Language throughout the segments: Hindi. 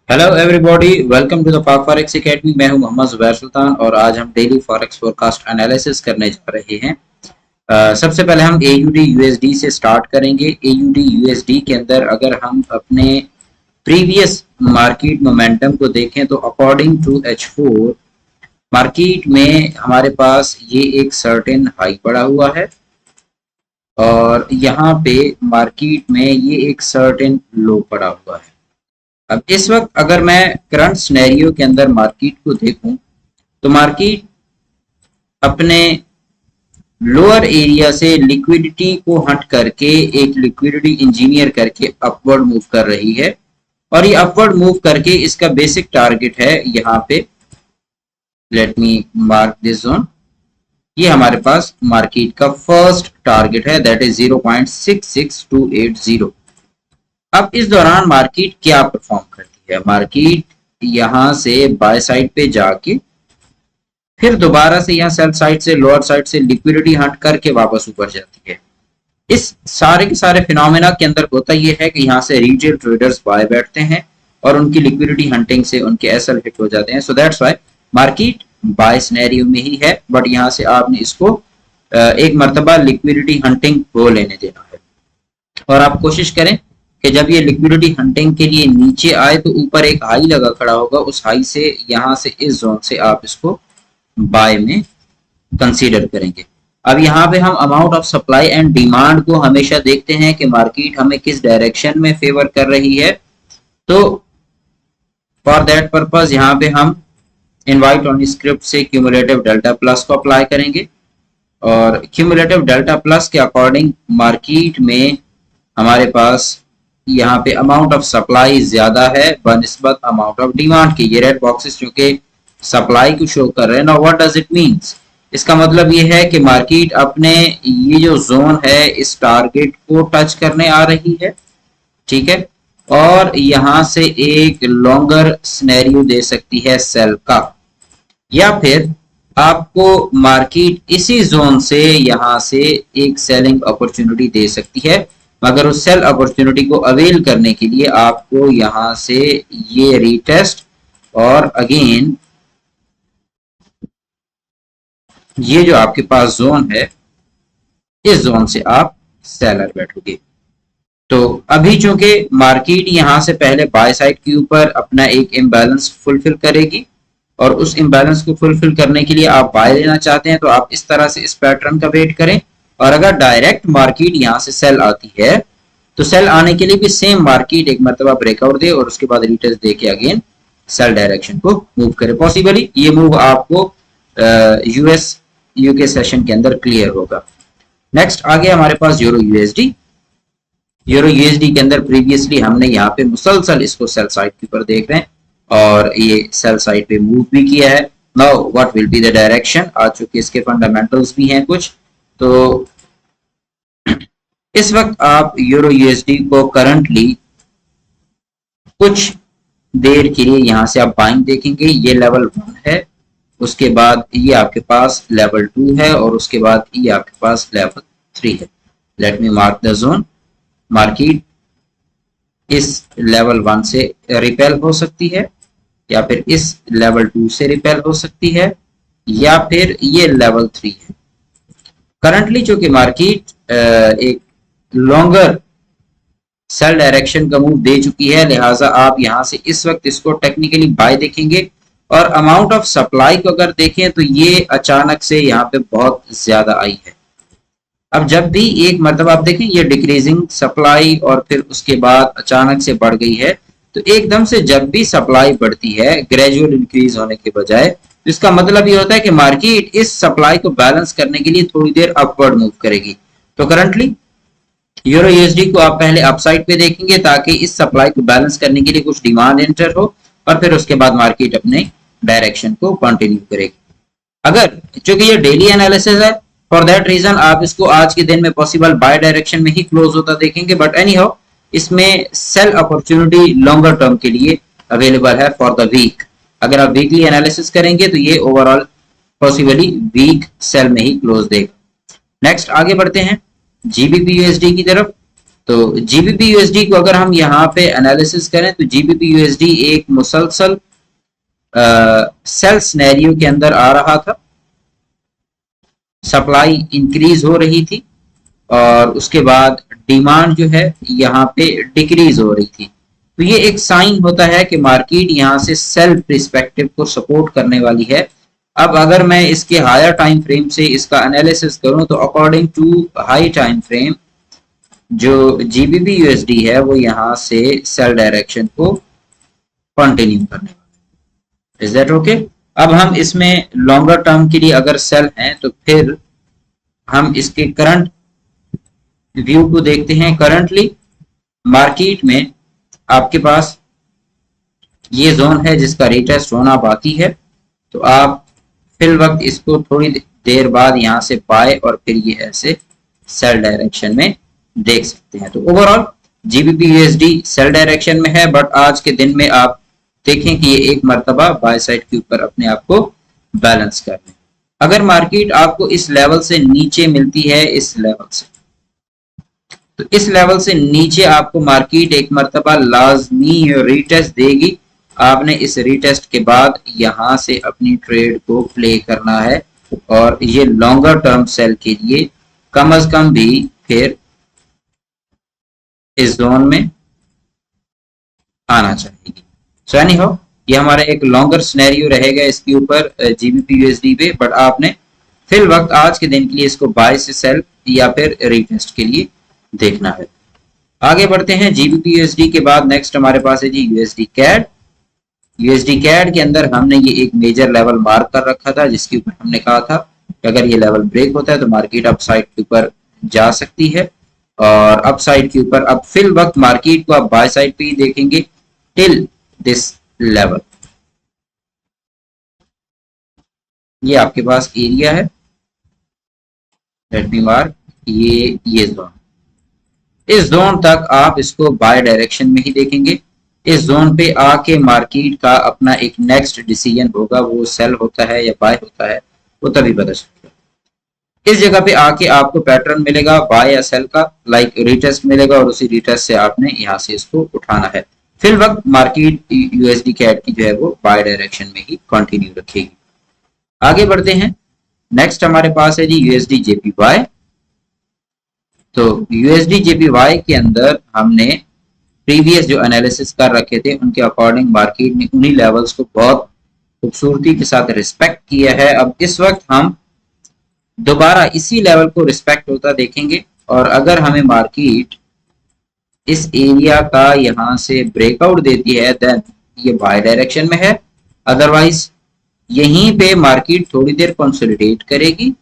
Hello everybody, welcome to the Pak forex academy. मैं हूं मोहम्मद जुबैर सुल्तान और आज हम डेली फॉरेक्स फोरकास्ट एनालिसिस करने जा रहे हैं। सबसे पहले हम AUD USD से स्टार्ट करेंगे। AUD USD के अंदर अगर हम अपने प्रीवियस मार्केट मोमेंटम को देखें तो अकॉर्डिंग टू H4 मार्केट में हमारे पास ये एक सर्टेन हाई पड़ा हुआ है और यहाँ पे मार्केट में ये एक सर्टेन लो पड़ा हुआ है। अब इस वक्त अगर मैं करंट सिनेरियो के अंदर मार्केट को देखूं तो मार्केट अपने लोअर एरिया से लिक्विडिटी को हट करके एक लिक्विडिटी इंजीनियर करके अपवर्ड मूव कर रही है और ये अपवर्ड मूव करके इसका बेसिक टारगेट है यहाँ पे, let me mark this zone. ये हमारे पास मार्केट का फर्स्ट टारगेट है, दैट इज 0.66280। अब इस दौरान मार्केट क्या परफॉर्म करती है? मार्केट यहां से बाय साइड पे जाके फिर दोबारा से यहाँ सेल साइड से लोअर साइड से लिक्विडिटी हट करके वापस ऊपर जाती है। इस सारे के सारे फिनोमेना के अंदर होता यह है कि यहाँ से रिटेल ट्रेडर्स बाय बैठते हैं और उनकी लिक्विडिटी हंटिंग से उनके एसएल हिट हो जाते हैं। So that's why market buy scenario में ही है, बट यहाँ से आपने इसको एक मर्तबा लिक्विडिटी हंटिंग को लेने देना है और आप कोशिश करें कि जब ये लिक्विडिटी हंटिंग के लिए नीचे आए तो ऊपर एक हाई लगा खड़ा होगा, उस हाई से यहाँ से इस जोन से आप इसको बाय में कंसीडर करेंगे। अब यहाँ पे हम amount of supply and demand को हमेशा देखते हैं कि मार्केट हमें किस डायरेक्शन में फेवर कर रही है। तो फॉर दैट पर्पज यहाँ पे हम इनवाइट ऑन स्क्रिप्ट से क्यूमुलेटिव डेल्टा प्लस को अप्लाई करेंगे और क्यूमुलेटिव डेल्टा प्लस के अकॉर्डिंग मार्केट में हमारे पास यहाँ पे अमाउंट ऑफ सप्लाई ज्यादा है बनिस्बत अमाउंट ऑफ डिमांड के। ये रेड बॉक्सेस जो कि सप्लाई को शो कर रहे हैं ना, व्हाट डज इट मीन्स? इसका मतलब ये है कि मार्केट अपने ये जो जोन है इस टारगेट को टच करने आ रही है, ठीक है, और यहाँ से एक लॉन्गर सिनेरियो दे सकती है सेल का, या फिर आपको मार्केट इसी जोन से यहाँ से एक सेलिंग अपॉर्चुनिटी दे सकती है, मगर उस सेल अपॉर्चुनिटी को अवेल करने के लिए आपको यहां से ये रीटेस्ट और अगेन ये जो आपके पास जोन है इस जोन से आप सेलर बैठोगे। तो अभी चूंकि मार्केट यहां से पहले बाय साइड के ऊपर अपना एक इम्बैलेंस फुलफिल करेगी और उस इम्बैलेंस को फुलफिल करने के लिए आप बाय लेना चाहते हैं तो आप इस तरह से इस पैटर्न का वेट करें। और अगर डायरेक्ट मार्केट यहां से सेल आती है तो सेल आने के लिए भी सेम मार्केट एक मरतबा ब्रेकआउट दे और उसके बाद रिटेस्ट दे के अगेन सेल डायरेक्शन को मूव करे। पॉसिबली ये मूव आपको यूएस यूके सेशन के अंदर क्लियर होगा। नेक्स्ट आगे हमारे पास यूरो यूएसडी। यूरो यूएसडी के अंदर प्रीवियसली हमने यहाँ पे मुसलसल इसको सेल साइड के ऊपर देख रहे हैं और ये सेल साइड पे मूव भी किया है। Now what will be the direction? आ चुके इसके फंडामेंटल्स भी हैं कुछ। तो इस वक्त आप यूरो यूएसडी को करंटली कुछ देर के लिए यहां से आप बाइंग देखेंगे। ये लेवल 1 है, उसके बाद ये आपके पास लेवल 2 है और उसके बाद ये आपके पास लेवल 3 है। Let me mark the zone. Market इस लेवल 1 से रिपेल हो सकती है या फिर इस लेवल 2 से रिपेल हो सकती है या फिर ये लेवल 3 है। करंटली चूंकि मार्केट एक लॉन्गर सेल डायरेक्शन का मूव दे चुकी है, लिहाजा आप यहां से इस वक्त इसको टेक्निकली बाय देखेंगे। और अमाउंट ऑफ सप्लाई को अगर देखें तो ये अचानक से यहाँ पे बहुत ज्यादा आई है। अब जब भी एक मरतबा आप देखें ये डिक्रीजिंग सप्लाई और फिर उसके बाद अचानक से बढ़ गई है, तो एकदम से जब भी सप्लाई बढ़ती है ग्रेजुअल इंक्रीज होने के बजाय, इसका मतलब ये होता है कि मार्केट इस सप्लाई को बैलेंस करने के लिए थोड़ी देर अपवर्ड मूव करेगी। तो करंटली यूरो यूएसडी को आप पहले अपसाइड पे देखेंगे ताकि इस सप्लाई को बैलेंस करने के लिए कुछ डिमांड एंटर हो और फिर उसके बाद मार्केट अपने डायरेक्शन को कंटिन्यू करेगी। अगर चूंकि ये डेली एनालिसिस है, फॉर दैट रीजन आप इसको आज के दिन में पॉसिबल बाय डायरेक्शन में ही क्लोज होता देखेंगे, बट एनी हाउ इसमें सेल अपॉर्चुनिटी लॉन्गर टर्म के लिए अवेलेबल है फॉर द वीक। अगर आप वीकली एनालिसिस करेंगे तो ये ओवरऑल पॉसिबली वीक सेल में ही क्लोज देगा। नेक्स्ट आगे बढ़ते हैं जीबीपी यूएसडी की तरफ। तो जीबीपी यूएसडी को अगर हम यहाँ पे एनालिसिस करें तो जीबीपी यूएसडी एक मुसलसल सेल सिनेरियो के अंदर आ रहा था, सप्लाई इंक्रीज हो रही थी और उसके बाद डिमांड जो है यहाँ पे डिक्रीज हो रही थी। तो ये एक साइन होता है कि मार्केट यहाँ से सेल पर्सपेक्टिव को सपोर्ट करने वाली है। अब अगर मैं इसके हायर टाइम फ्रेम से इसका एनालिसिस करूं तो according to high time frame जो जीबीपी यूएसडी है वो यहाँ से सेल डायरेक्शन को कंटिन्यू करने वाला है। Is that okay? अब हम इसमें लॉन्गर टर्म के लिए अगर सेल हैं तो फिर हम इसके करंट व्यू को देखते हैं। करंटली मार्केट में आपके पास ये जोन है जिसका रिटेस्ट होना बाकी है, तो आप फिल वक्त इसको थोड़ी देर बाद यहाँ से बाय और फिर ये ऐसे सेल डायरेक्शन में देख सकते हैं। तो overall GBP USD sell direction में है, बट आज के दिन में आप देखें कि ये एक मर्तबा बाय साइड के ऊपर अपने आप को बैलेंस कर लें। अगर मार्केट आपको इस लेवल से नीचे मिलती है, इस लेवल से, तो इस लेवल से नीचे आपको मार्केट एक मर्तबा लाजमी रीटेस्ट देगी। आपने इस रीटेस्ट के बाद यहां से अपनी ट्रेड को प्ले करना है और ये लॉन्गर टर्म सेल के लिए कम अज कम भी फिर इस जोन में आना चाहिए। सो एनी हाउ ये हमारा एक लॉन्गर सिनेरियो रहेगा इसके ऊपर जीबीपी यूएसडी पे, बट आपने फिल वक्त आज के दिन के लिए इसको बाय से सेल या फिर रीटेस्ट के लिए देखना है। आगे बढ़ते हैं जीबीपी यूएसडी के बाद नेक्स्ट हमारे पास है जी यूएसडी कैड। यूएसडी कैड के अंदर हमने ये एक मेजर लेवल मार्क कर रखा था जिसके ऊपर हमने कहा था कि अगर ये लेवल ब्रेक होता है तो मार्केट अपसाइड के ऊपर जा सकती है और अपसाइड के ऊपर अब फिल वक्त मार्केट को आप बाय साइड पे ही देखेंगे टिल दिस लेवल। ये आपके पास एरिया है, लेट मी मार्क, ये जोन, इस जोन तक आप इसको बाय डायरेक्शन में ही देखेंगे। इस जोन पे आके मार्केट का अपना एक नेक्स्ट डिसीजन होगा, वो सेल होता है या बाय होता है वो तभी पता चलेगा। इस जगह पे आके आपको पैटर्न मिलेगा बाय या सेल का, लाइक रीटेस्ट मिलेगा और उसी रीटेस्ट से आपने यहाँ से इसको उठाना है। फिल वक्त मार्केट यूएसडी कैड की जो है वो बाय डायरेक्शन में ही कंटिन्यू रखेगी। आगे बढ़ते हैं, नेक्स्ट हमारे पास है जी यूएसडी जेपीवाई। तो यूएसडी जेपीवाई के अंदर हमने प्रीवियस जो एनालिसिस कर रखे थे उनके अकॉर्डिंग मार्केट ने उन्हीं लेवल्स को बहुत खूबसूरती के साथ रिस्पेक्ट किया है। अब इस वक्त हम दोबारा इसी लेवल को रिस्पेक्ट होता देखेंगे और अगर हमें मार्केट इस एरिया का यहां से ब्रेकआउट देती है देन ये बाय डायरेक्शन में है, अदरवाइज यहीं पे मार्केट थोड़ी देर कंसोलिडेट करेगी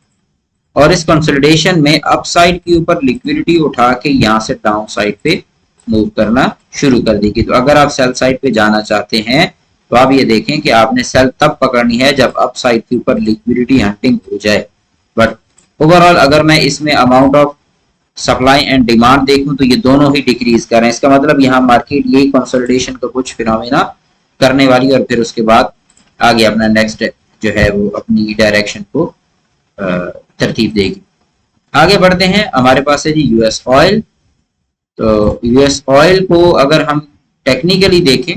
और इस कंसोलिडेशन में अपसाइड के ऊपर लिक्विडिटी उठा के यहां से डाउन साइड पे मूव करना शुरू कर देगी। तो अगर आप सेल साइड पे जाना चाहते हैं तो आप ये देखें कि आपने सेल तब पकड़नी है जब अपसाइड के ऊपर लिक्विडिटी हंटिंग हो जाए। बट ओवरऑल अगर मैं इसमें amount of supply and demand देखूं तो ये दोनों ही डिक्रीज कर रहे हैं। इसका मतलब यहाँ मार्केट यही कंसोलिडेशन का कुछ फिनोमेना करने वाली और फिर उसके बाद आगे अपना नेक्स्ट जो है वो अपनी डायरेक्शन को तरतीब देगी। आगे बढ़ते हैं, हमारे पास है जी यूएस ऑयल। तो यूएस ऑयल को अगर हम टेक्निकली देखें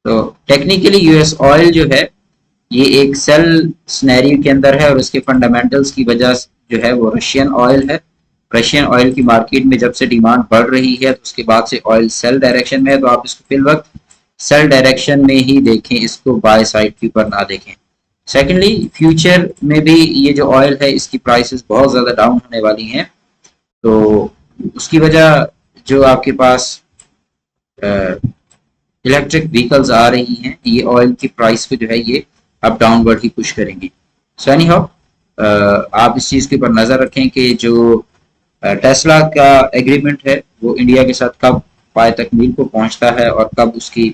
तो टेक्निकली यूएस ऑयल जो है ये एक सेल सिनेरियो के अंदर है और उसके फंडामेंटल्स की वजह जो है वो रशियन ऑयल है। रशियन ऑयल की मार्केट में जब से डिमांड बढ़ रही है तो उसके बाद से ऑयल सेल डायरेक्शन में है, तो आप इसको फिल वक्त सेल डायरेक्शन में ही देखें, इसको बाय साइड के ऊपर ना देखें। सेकेंडली फ्यूचर में भी ये जो ऑयल है इसकी प्राइसेस बहुत ज़्यादा डाउन होने वाली हैं, तो उसकी वजह जो आपके पास इलेक्ट्रिक व्हीकल्स आ रही हैं ये ऑयल की प्राइस को जो है ये अब डाउनवर्ड ही पुश करेंगी। सो एनी हाउ आप इस चीज़ के ऊपर नज़र रखें कि जो टेस्ला का एग्रीमेंट है वो इंडिया के साथ कब पाए तकमील को पहुंचता है और कब उसकी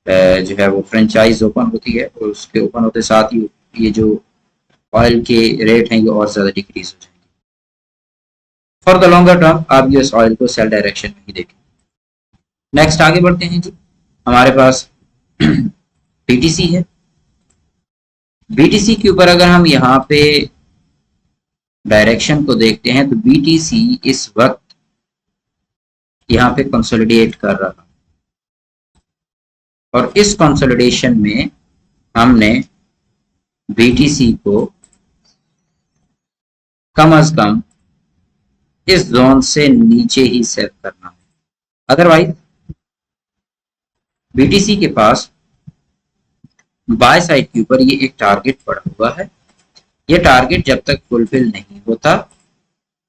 जो है वो फ्रेंचाइज ओपन होती है और उसके ओपन होते साथ ही ये जो ऑयल के रेट हैं ये और ज़्यादा डिक्रीज हो जाएंगे। फॉर द लॉन्गर टर्म आप यूएस ऑयल को सेल डायरेक्शन में ही देखें। नेक्स्ट आगे बढ़ते हैं जी, हमारे पास बीटीसी है। बीटीसी के ऊपर अगर हम यहाँ पे डायरेक्शन को देखते हैं तो बीटीसी इस वक्त यहाँ पे कंसोलिडेट कर रहा, और इस कंसोलिडेशन में हमने BTC को कम अज कम इस जोन से नीचे ही सेल करना है। अदरवाइज BTC के पास बाय साइड के ऊपर ये एक टारगेट पड़ा हुआ है, ये टारगेट जब तक फुलफिल नहीं होता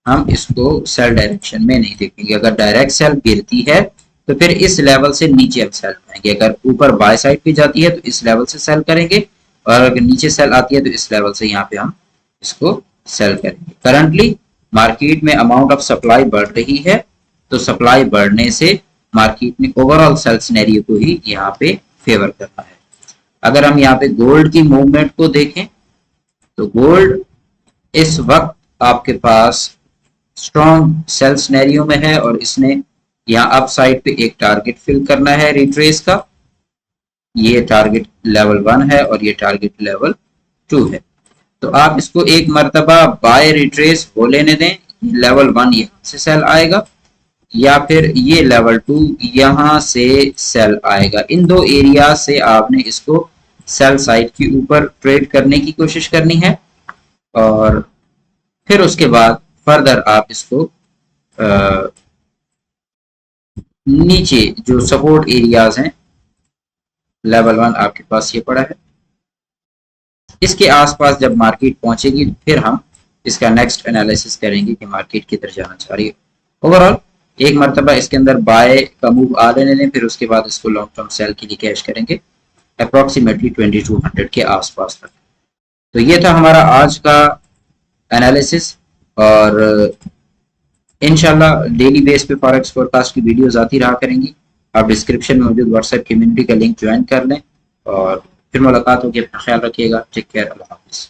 हम इसको सेल डायरेक्शन में नहीं देखेंगे। अगर डायरेक्ट सेल गिरती है तो फिर इस लेवल से नीचे हम सेल करेंगे। अगर ऊपर बाय साइड पे जाती है तो इस लेवल से सेल करेंगे, और अगर नीचे सेल आती है तो इस लेवल से यहाँ पे हम इसको सेल करेंगे। करंटली मार्केट में अमाउंट ऑफ सप्लाई बढ़ रही है, तो सप्लाई बढ़ने से मार्केट में ओवरऑल सेल सिनेरियो को ही यहाँ पे फेवर करना है। अगर हम यहाँ पे गोल्ड की मूवमेंट को देखें तो गोल्ड इस वक्त आपके पास स्ट्रॉन्ग सेल सिनेरियो में है, और इसने यहाँ अप साइड पे एक टारगेट फिल करना है रिट्रेस का। ये टारगेट लेवल 1 है और ये टारगेट लेवल 2 है। तो आप इसको एक मर्तबा बाय रिट्रेस हो लेने दें, लेवल 1 यहाँ से सेल आएगा, या फिर ये लेवल 2 यहाँ से सेल आएगा। इन दो एरिया से आपने इसको सेल साइड के ऊपर ट्रेड करने की कोशिश करनी है, और फिर उसके बाद फर्दर आप इसको नीचे जो सपोर्ट एरियाज हैं, लेवल 1 आपके पास ये पड़ा है, इसके आसपास जब मार्केट पहुंचेगी फिर हम इसका नेक्स्ट एनालिसिस करेंगे कि मार्केट किधर जाना चाह रही है। ओवरऑल एक मरतबा इसके अंदर बाय का मूव आ लेने दें, फिर उसके बाद इसको लॉन्ग टर्म सेल के लिए कैश करेंगे अप्रोक्सीमेटली 2200 के आसपास तक। तो ये था हमारा आज का एनालिसिस, और इंशाल्लाह डेली बेस पे फॉरेक्स फोरकास्ट की वीडियोस आती रहा करेंगी। आप डिस्क्रिप्शन में मौजूद व्हाट्सएप कम्युनिटी का लिंक ज्वाइन कर लें, और फिर मुलाकात होगी। अपना ख्याल रखिएगा। Take care. अल्लाह हाफिज़।